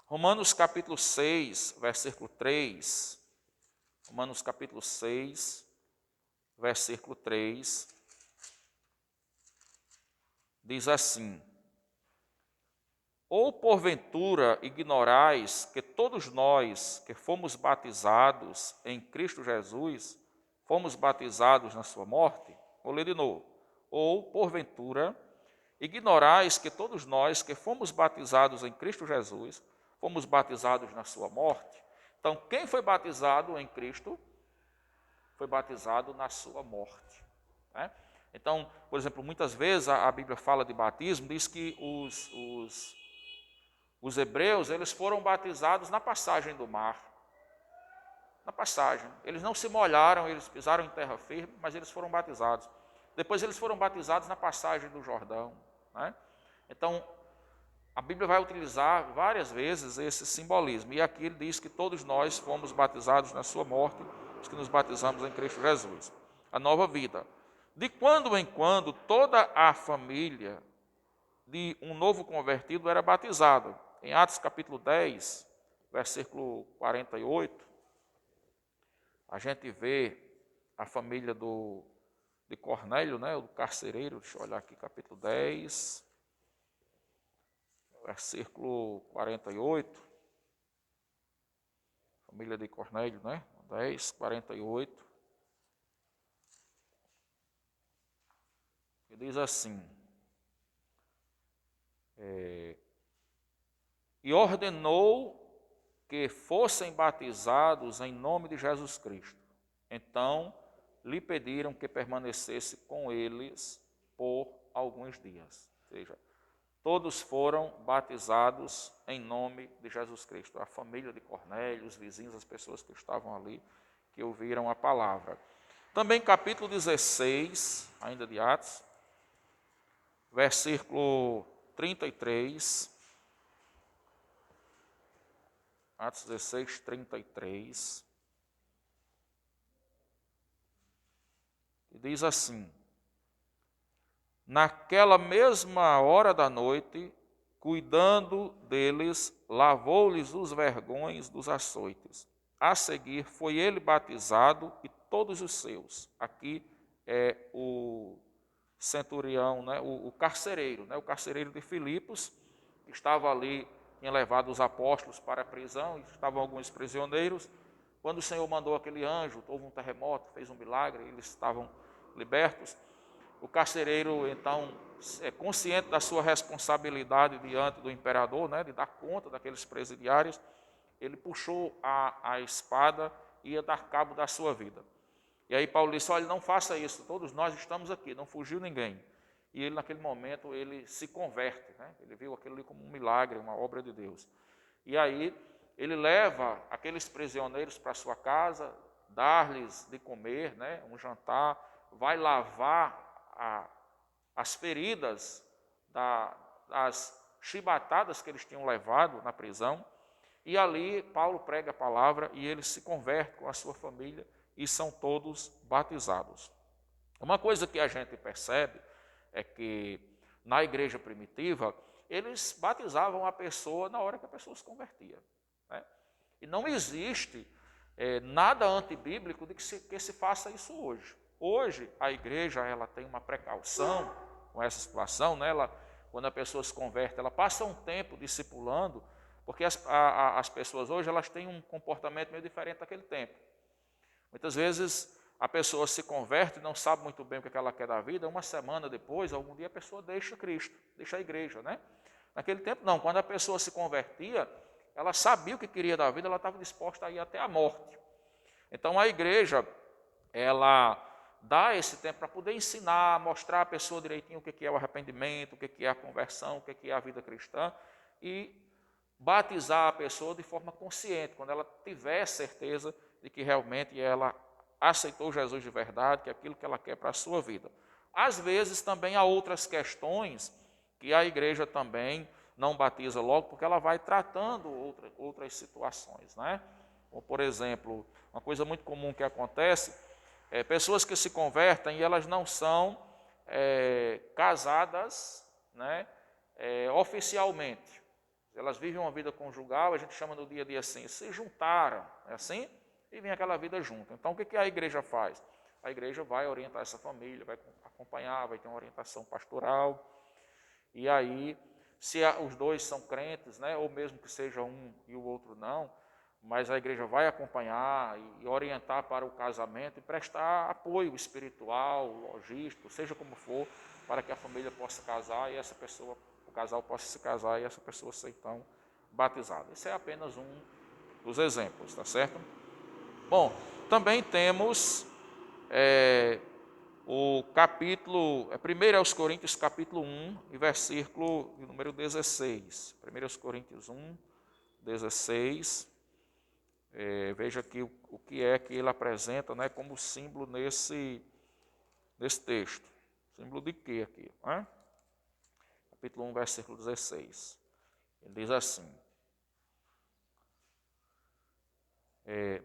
Romanos capítulo 6, versículo 3. Romanos capítulo 6, versículo 3. Diz assim: ou porventura ignorais que todos nós que fomos batizados em Cristo Jesus, fomos batizados na sua morte? Vou ler de novo. Ou porventura ignorais que todos nós que fomos batizados em Cristo Jesus, fomos batizados na sua morte? Então, quem foi batizado em Cristo, foi batizado na sua morte, né? Então, por exemplo, muitas vezes a Bíblia fala de batismo, diz que os hebreus, eles foram batizados na passagem do mar. Na passagem. Eles não se molharam, eles pisaram em terra firme, mas eles foram batizados. Depois eles foram batizados na passagem do Jordão, né? Então, a Bíblia vai utilizar várias vezes esse simbolismo. E aqui ele diz que todos nós fomos batizados na sua morte, os que nos batizamos em Cristo Jesus. A nova vida. De quando em quando, toda a família de um novo convertido era batizada. Em Atos capítulo 10, versículo 48, a gente vê a família de Cornélio, né, o carcereiro. Deixa eu olhar aqui, capítulo 10, versículo 48. Família de Cornélio, né? 10, 48. E diz assim: e ordenou que fossem batizados em nome de Jesus Cristo. Então, lhe pediram que permanecesse com eles por alguns dias. Ou seja, todos foram batizados em nome de Jesus Cristo. A família de Cornélio, os vizinhos, as pessoas que estavam ali, que ouviram a palavra. Também capítulo 16, ainda de Atos, versículo 33. Atos 16, 33. E diz assim: naquela mesma hora da noite, cuidando deles, lavou-lhes os vergões dos açoites. A seguir, foi ele batizado e todos os seus. Aqui é o centurião, né, o carcereiro, né, o carcereiro de Filipos, que estava ali, tinha levado os apóstolos para a prisão, e estavam alguns prisioneiros. Quando o Senhor mandou aquele anjo, houve um terremoto, fez um milagre, eles estavam libertos. O carcereiro, então, consciente da sua responsabilidade diante do imperador, né, de dar conta daqueles presidiários, ele puxou a espada e ia dar cabo da sua vida. E aí Paulo disse: olha, não faça isso, todos nós estamos aqui, não fugiu ninguém. E ele, naquele momento, ele se converte, né? Ele viu aquilo ali como um milagre, uma obra de Deus. E aí ele leva aqueles prisioneiros para sua casa, dar-lhes de comer, né, um jantar, vai lavar as feridas das chibatadas que eles tinham levado na prisão. E ali Paulo prega a palavra e ele se converte com a sua família e são todos batizados. Uma coisa que a gente percebe é que na igreja primitiva eles batizavam a pessoa na hora que a pessoa se convertia, né? E não existe nada antibíblico de que se faça isso hoje. Hoje a igreja ela tem uma precaução com essa situação, né? Quando a pessoa se converte, ela passa um tempo discipulando, porque as pessoas hoje elas têm um comportamento meio diferente daquele tempo. Muitas vezes a pessoa se converte e não sabe muito bem o que ela quer da vida, uma semana depois, algum dia a pessoa deixa Cristo, deixa a igreja, né? Naquele tempo não, quando a pessoa se convertia, ela sabia o que queria da vida, ela estava disposta a ir até a morte. Então a igreja, ela dá esse tempo para poder ensinar, mostrar à pessoa direitinho o que é o arrependimento, o que é a conversão, o que é a vida cristã, e batizar a pessoa de forma consciente, quando ela tiver certeza de que realmente ela aceitou Jesus de verdade, que é aquilo que ela quer para a sua vida. Às vezes também há outras questões que a igreja também não batiza logo, porque ela vai tratando outras situações, né? Como, por exemplo, uma coisa muito comum que acontece é pessoas que se convertem e elas não são casadas, né, oficialmente. Elas vivem uma vida conjugal, a gente chama no dia a dia assim, se juntaram, é assim? E vem aquela vida junto. Então, o que a igreja faz? A igreja vai orientar essa família, vai acompanhar, vai ter uma orientação pastoral. E aí, se os dois são crentes, né, ou mesmo que seja um e o outro não, mas a igreja vai acompanhar e orientar para o casamento e prestar apoio espiritual, logístico, seja como for, para que a família possa casar e essa pessoa, o casal possa se casar e essa pessoa ser então batizada. Esse é apenas um dos exemplos, tá certo? Bom, também temos o capítulo, 1 aos Coríntios capítulo 1 e versículo número 16. 1 Coríntios 1, 16. Veja aqui o que é que ele apresenta, né, como símbolo nesse texto. Símbolo de quê aqui? Né? Capítulo 1, versículo 16. Ele diz assim: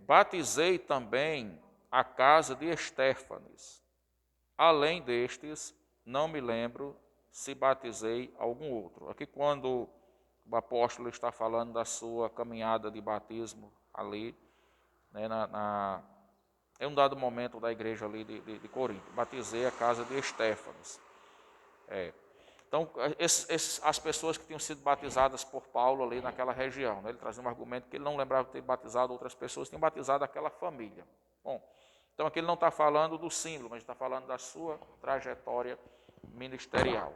batizei também a casa de Estéfanes. Além destes, não me lembro se batizei algum outro. Aqui quando o apóstolo está falando da sua caminhada de batismo ali, né, em um dado momento da igreja ali de Corinto, batizei a casa de Estéfanes. Então, as pessoas que tinham sido batizadas por Paulo ali naquela região, né, ele trazia um argumento que ele não lembrava de ter batizado outras pessoas, tinham batizado aquela família. Bom, então aqui ele não está falando do símbolo, mas está falando da sua trajetória ministerial.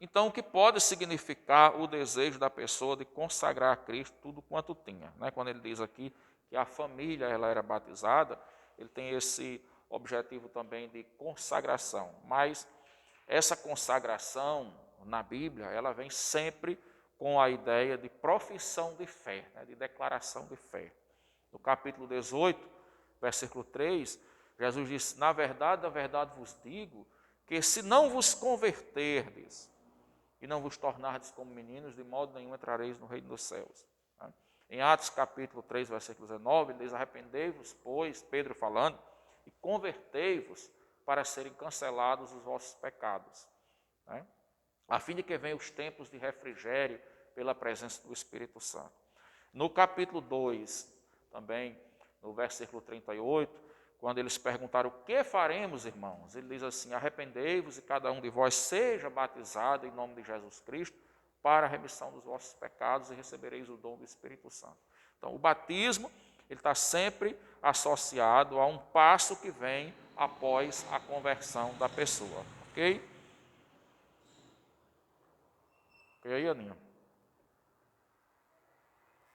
Então, o que pode significar o desejo da pessoa de consagrar a Cristo tudo quanto tinha? Né? Quando ele diz aqui que a família ela era batizada, ele tem esse objetivo também de consagração. Mas essa consagração na Bíblia, ela vem sempre com a ideia de profissão de fé, né? De declaração de fé. No capítulo 18, versículo 3, Jesus disse: na verdade vos digo, que se não vos converterdes e não vos tornardes como meninos, de modo nenhum entrareis no reino dos céus. Em Atos capítulo 3, versículo 19, ele diz: arrependei-vos, pois, Pedro falando, e convertei-vos para serem cancelados os vossos pecados, né? A fim de que venham os tempos de refrigério pela presença do Espírito Santo. No capítulo 2, também, no versículo 38, quando eles perguntaram o que faremos, irmãos, ele diz assim: arrependei-vos e cada um de vós seja batizado em nome de Jesus Cristo para a remissão dos vossos pecados e recebereis o dom do Espírito Santo. Então, o batismo, ele está sempre associado a um passo que vem após a conversão da pessoa, ok? Ok aí, Aninha?